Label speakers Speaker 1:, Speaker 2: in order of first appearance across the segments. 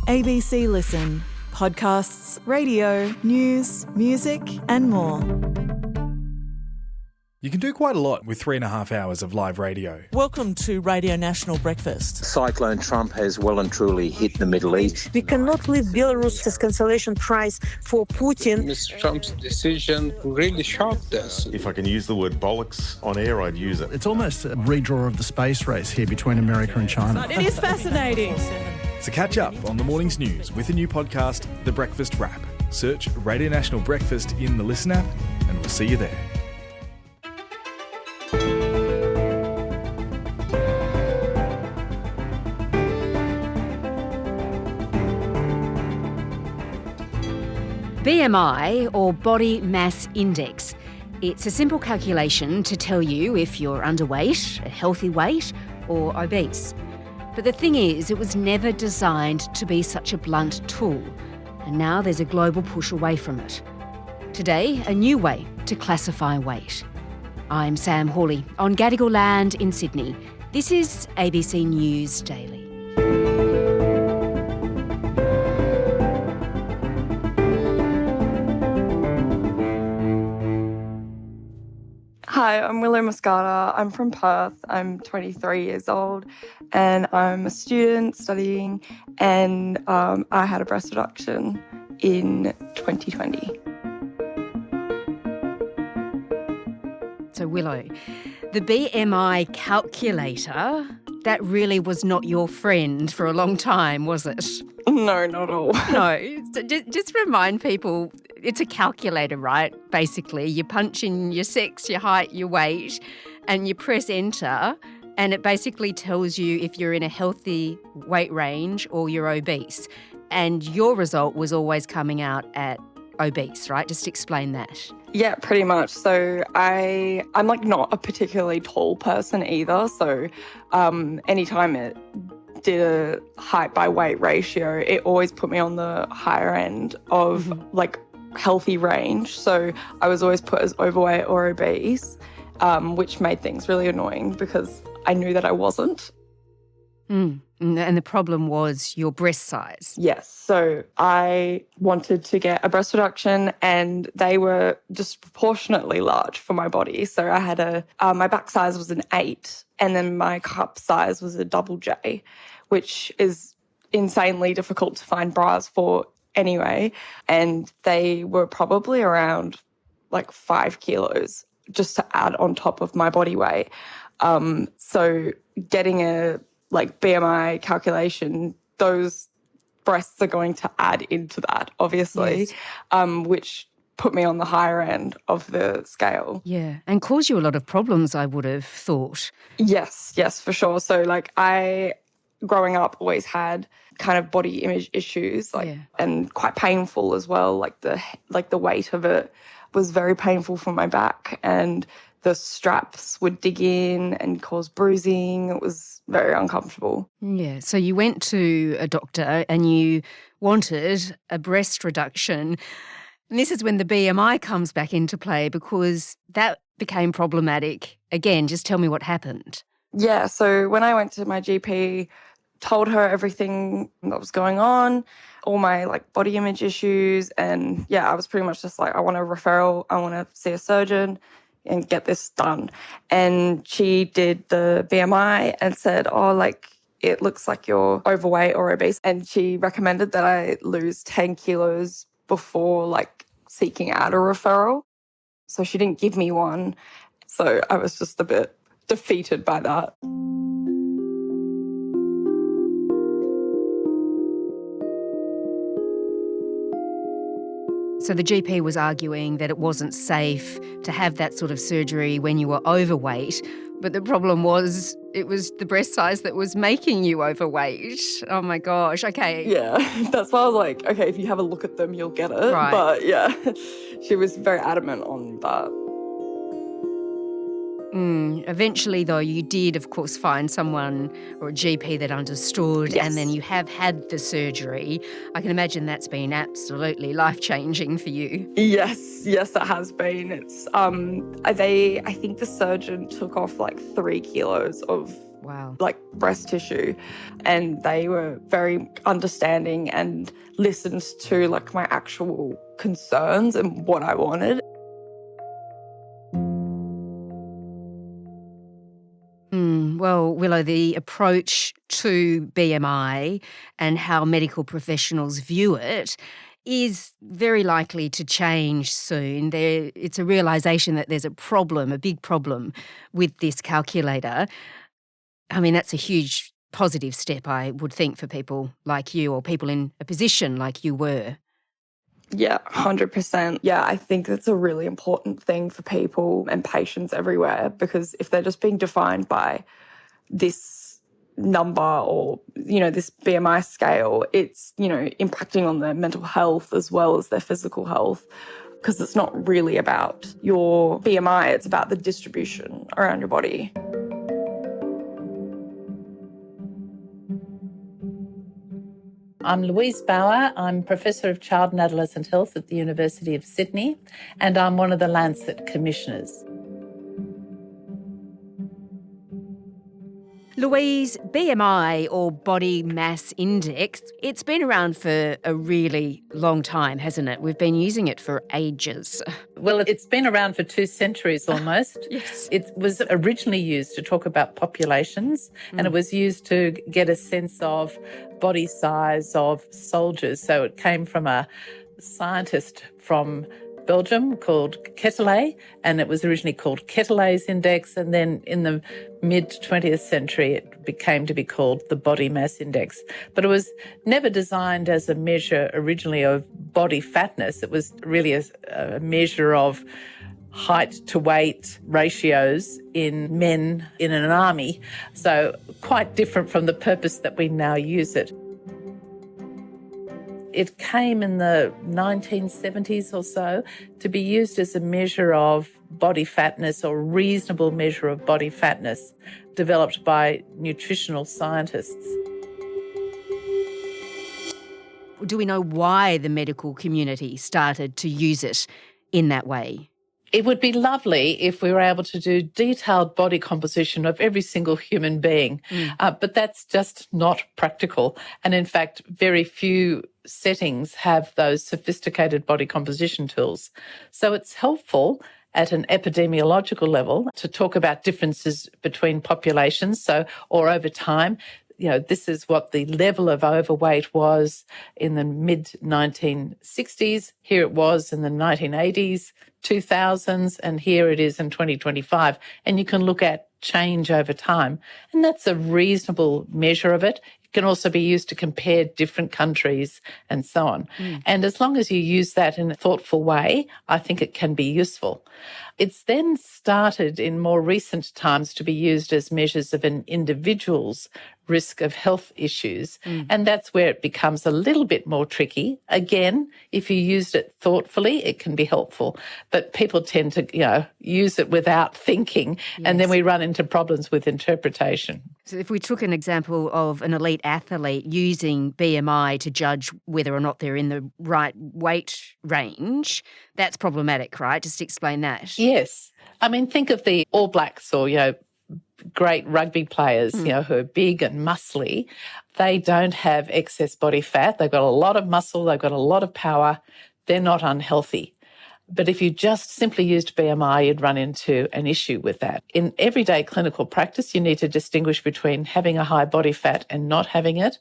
Speaker 1: ABC Listen. Podcasts, radio, news, music and more.
Speaker 2: You can do quite a lot with 3.5 hours of live radio.
Speaker 3: Welcome to Radio National Breakfast.
Speaker 4: Cyclone Trump has well and truly hit the Middle East.
Speaker 5: We cannot leave Belarus as consolation prize for Putin.
Speaker 6: Mr. Trump's decision really shocked us.
Speaker 7: If I can use the word bollocks on air, I'd use it.
Speaker 8: It's almost a redraw of the space race here between America and China.
Speaker 3: It is fascinating.
Speaker 2: So catch up on the morning's news with a new podcast, The Breakfast Wrap. Search Radio National Breakfast in the Listen app and we'll see you there.
Speaker 9: BMI, or Body Mass Index. It's a simple calculation to tell you if you're underweight, a healthy weight, or obese. But the thing is, it was never designed to be such a blunt tool, and now there's a global push away from it. Today, a new way to classify weight. I'm Sam Hawley on Gadigal land in Sydney. This is ABC News Daily.
Speaker 10: Hi, I'm Willow Moscarda. I'm from Perth. I'm 23 years old and I'm a student studying, and I had a breast reduction in 2020.
Speaker 9: So Willow, the BMI calculator, that really was not your friend for a long time, was it?
Speaker 10: No, not at all.
Speaker 9: No. So just remind people, it's a calculator, right? Basically, you punch in your sex, your height, your weight, and you press enter, and it basically tells you if you're in a healthy weight range or you're obese. And your result was always coming out at obese, right? Just explain that.
Speaker 10: Yeah, pretty much. So I'm like not a particularly tall person either. So anytime it did a height by weight ratio, it always put me on the higher end of like healthy range. So I was always put as overweight or obese, which made things really annoying because I knew that I wasn't.
Speaker 9: And the problem was your breast size.
Speaker 10: Yes. So I wanted to get a breast reduction and they were disproportionately large for my body. So I had my back size was an 8 and then my cup size was a double J, which is insanely difficult to find bras for anyway. And they were probably around like 5 kilos just to add on top of my body weight. So getting a BMI calculation, those breasts are going to add into that, obviously, yes. Which put me on the higher end of the scale.
Speaker 9: Yeah, and caused you a lot of problems, I would have thought. Yes,
Speaker 10: for sure. So I, growing up, always had kind of body image issues, and quite painful as well. The weight of it was very painful for my back, and the straps would dig in and cause bruising. It was very uncomfortable.
Speaker 9: Yeah, so you went to a doctor and you wanted a breast reduction. And this is when the BMI comes back into play because that became problematic. Again, just tell me what happened.
Speaker 10: Yeah, so when I went to my GP, told her everything that was going on, all my body image issues, and I was pretty much just I want a referral, I want to see a surgeon and get this done. And she did the BMI and said, it looks like you're overweight or obese. And she recommended that I lose 10 kilos before seeking out a referral. So she didn't give me one. So I was just a bit defeated by that.
Speaker 9: So the GP was arguing that it wasn't safe to have that sort of surgery when you were overweight, but the problem was it was the breast size that was making you overweight. Oh my gosh, okay.
Speaker 10: Yeah, that's why I was okay, if you have a look at them, you'll get it.
Speaker 9: Right.
Speaker 10: But she was very adamant on that.
Speaker 9: Eventually, though, you did, of course, find someone or a GP that understood,
Speaker 10: yes.
Speaker 9: And then you have had the surgery. I can imagine that's been absolutely life-changing for you.
Speaker 10: Yes, it has been. It's I think the surgeon took off 3 kilos of
Speaker 9: Wow.
Speaker 10: like breast tissue. And they were very understanding and listened to like my actual concerns and what I wanted.
Speaker 9: Well, Willow, the approach to BMI and how medical professionals view it is very likely to change soon. It's a realisation that there's a problem, a big problem with this calculator. I mean, that's a huge positive step, I would think, for people like you or people in a position like you were.
Speaker 10: Yeah, 100%. Yeah, I think that's a really important thing for people and patients everywhere, because if they're just being defined by this number or, this BMI scale, it's, impacting on their mental health as well as their physical health, because it's not really about your BMI, it's about the distribution around your body.
Speaker 11: I'm Louise Bauer. I'm Professor of Child and Adolescent Health at the University of Sydney, and I'm one of the Lancet Commissioners.
Speaker 9: Louise, BMI or body mass index, it's been around for a really long time, hasn't it? We've been using it for ages.
Speaker 11: Well, it's been around for 2 centuries almost.
Speaker 9: Yes.
Speaker 11: It was originally used to talk about populations, and it was used to get a sense of body size of soldiers. So it came from a scientist from Belgium called Quetelet, and it was originally called Quetelet's index, and then in the mid-20th century it came to be called the body mass index. But it was never designed as a measure originally of body fatness. It was really a measure of height to weight ratios in men in an army, so quite different from the purpose that we now use it. It came in the 1970s or so to be used as a measure of body fatness or reasonable measure of body fatness, developed by nutritional scientists.
Speaker 9: Do we know why the medical community started to use it in that way?
Speaker 11: It would be lovely if we were able to do detailed body composition of every single human being, but that's just not practical. And in fact, very few settings have those sophisticated body composition tools. So it's helpful at an epidemiological level to talk about differences between populations, or over time. This is what the level of overweight was in the mid-1960s. Here it was in the 1980s, 2000s, and here it is in 2025. And you can look at change over time. And that's a reasonable measure of it. It can also be used to compare different countries and so on. And as long as you use that in a thoughtful way, I think it can be useful. It's then started in more recent times to be used as measures of an individual's risk of health issues. And that's where it becomes a little bit more tricky. Again, if you used it thoughtfully, it can be helpful. But people tend to, use it without thinking, and then we run into problems with interpretation.
Speaker 9: So if we took an example of an elite athlete using BMI to judge whether or not they're in the right weight range, that's problematic, right? Just explain that.
Speaker 11: Yes. I mean, think of the All Blacks or, great rugby players, who are big and muscly. They don't have excess body fat. They've got a lot of muscle. They've got a lot of power. They're not unhealthy. But if you just simply used BMI, you'd run into an issue with that. In everyday clinical practice, you need to distinguish between having a high body fat and not having it.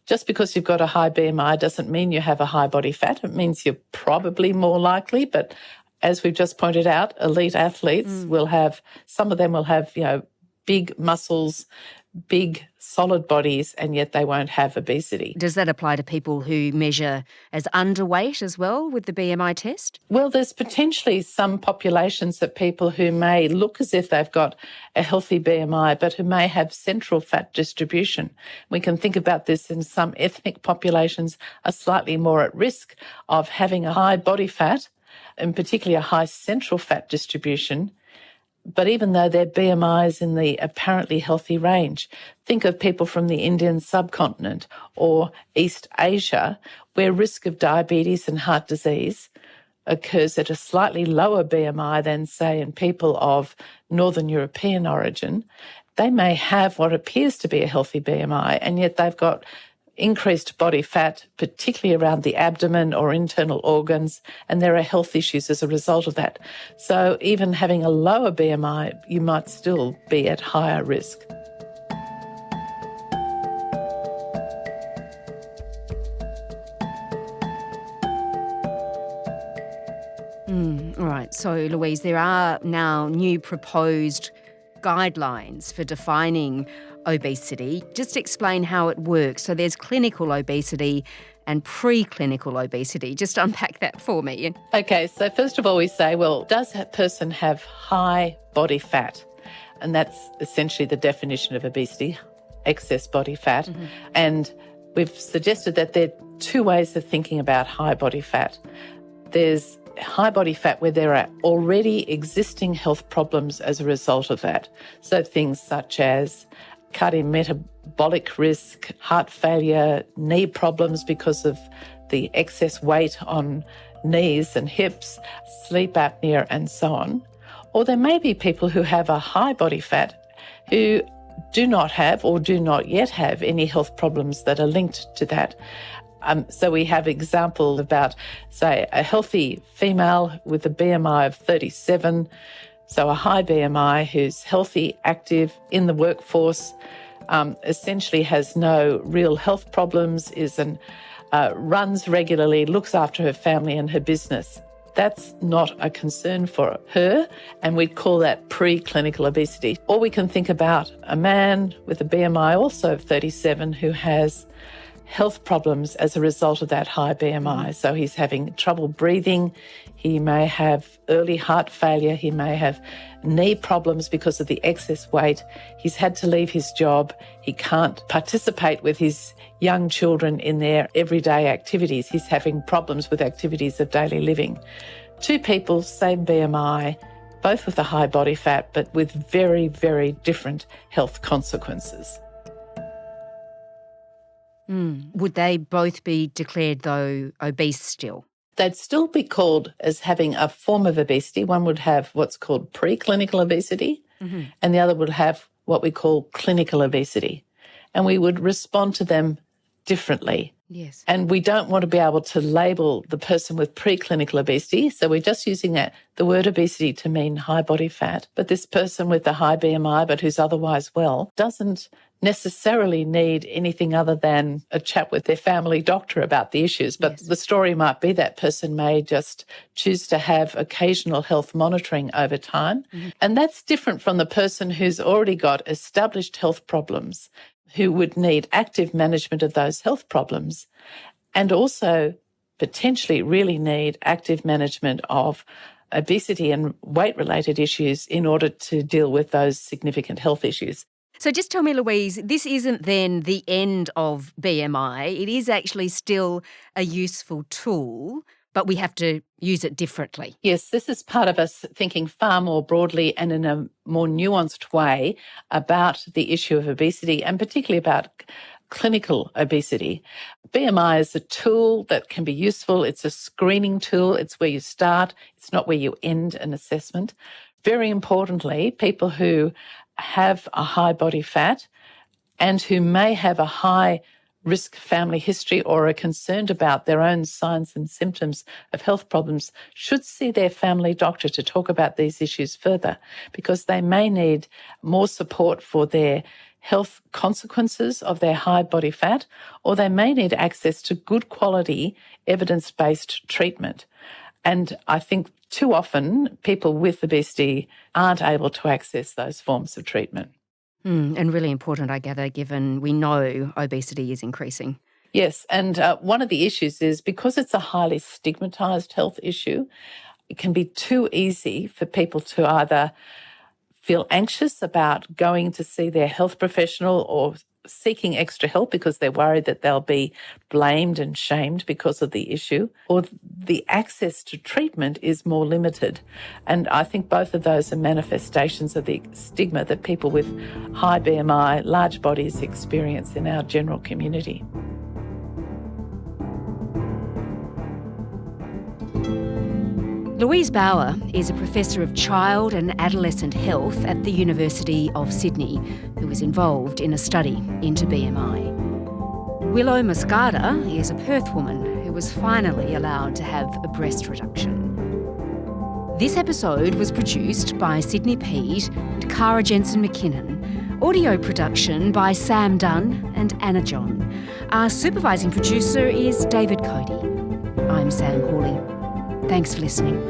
Speaker 11: Just because you've got a high BMI doesn't mean you have a high body fat. It means you're probably more likely, but as we've just pointed out, elite athletes will have, some of them will have, big muscles, big solid bodies, and yet they won't have obesity.
Speaker 9: Does that apply to people who measure as underweight as well with the BMI test?
Speaker 11: Well, there's potentially some populations of people who may look as if they've got a healthy BMI, but who may have central fat distribution. We can think about this in some ethnic populations are slightly more at risk of having a high body fat, and particularly a high central fat distribution. But even though their BMI is in the apparently healthy range, think of people from the Indian subcontinent or East Asia, where risk of diabetes and heart disease occurs at a slightly lower BMI than, say, in people of Northern European origin. They may have what appears to be a healthy BMI, and yet they've got increased body fat, particularly around the abdomen or internal organs, and there are health issues as a result of that. So even having a lower BMI, you might still be at higher risk.
Speaker 9: All right, so Louise, there are now new proposed guidelines for defining obesity. Just explain how it works. So there's clinical obesity and preclinical obesity. Just unpack that for me.
Speaker 11: Okay, so first of all we say, well, does that person have high body fat? And that's essentially the definition of obesity, excess body fat. Mm-hmm. And we've suggested that there are two ways of thinking about high body fat. There's high body fat where there are already existing health problems as a result of that. So things such as cardiometabolic risk, heart failure, knee problems because of the excess weight on knees and hips, sleep apnea and so on. Or there may be people who have a high body fat who do not have or do not yet have any health problems that are linked to that. So we have examples about, say, a healthy female with a BMI of 37, so a high BMI who's healthy, active, in the workforce, essentially has no real health problems, runs regularly, looks after her family and her business. That's not a concern for her, and we'd call that preclinical obesity. Or we can think about a man with a BMI also of 37 who has health problems as a result of that high BMI. So he's having trouble breathing, he may have early heart failure, he may have knee problems because of the excess weight, he's had to leave his job, he can't participate with his young children in their everyday activities, he's having problems with activities of daily living. Two people, same BMI, both with a high body fat, but with very, very different health consequences.
Speaker 9: Would they both be declared, though, obese still?
Speaker 11: They'd still be called as having a form of obesity. One would have what's called preclinical obesity, and the other would have what we call clinical obesity. And we would respond to them differently.
Speaker 9: Yes.
Speaker 11: And we don't want to be able to label the person with preclinical obesity, so we're just using the word obesity to mean high body fat. But this person with the high BMI but who's otherwise well doesn't necessarily need anything other than a chat with their family doctor about the issues. But the story might be that person may just choose to have occasional health monitoring over time. And that's different from the person who's already got established health problems, who would need active management of those health problems and also potentially really need active management of obesity and weight-related issues in order to deal with those significant health issues.
Speaker 9: So just tell me, Louise, this isn't then the end of BMI. It is actually still a useful tool, but we have to use it differently.
Speaker 11: Yes, this is part of us thinking far more broadly and in a more nuanced way about the issue of obesity and particularly about clinical obesity. BMI is a tool that can be useful. It's a screening tool. It's where you start. It's not where you end an assessment. Very importantly, people who have a high body fat and who may have a high risk family history or are concerned about their own signs and symptoms of health problems should see their family doctor to talk about these issues further, because they may need more support for their health consequences of their high body fat, or they may need access to good quality evidence-based treatment. And I think too often people with obesity aren't able to access those forms of treatment.
Speaker 9: And really important, I gather, given we know obesity is increasing.
Speaker 11: Yes, and one of the issues is because it's a highly stigmatised health issue, it can be too easy for people to either feel anxious about going to see their health professional or seeking extra help because they're worried that they'll be blamed and shamed because of the issue, or the access to treatment is more limited. And I think both of those are manifestations of the stigma that people with high BMI, large bodies experience in our general community.
Speaker 9: Louise Bauer is a professor of child and adolescent health at the University of Sydney, who is involved in a study into BMI. Willow Moscarda is a Perth woman who was finally allowed to have a breast reduction. This episode was produced by Sydney Pede and Cara Jensen-McKinnon. Audio production by Sam Dunn and Anna John. Our supervising producer is David Cody. I'm Sam Hawley. Thanks for listening.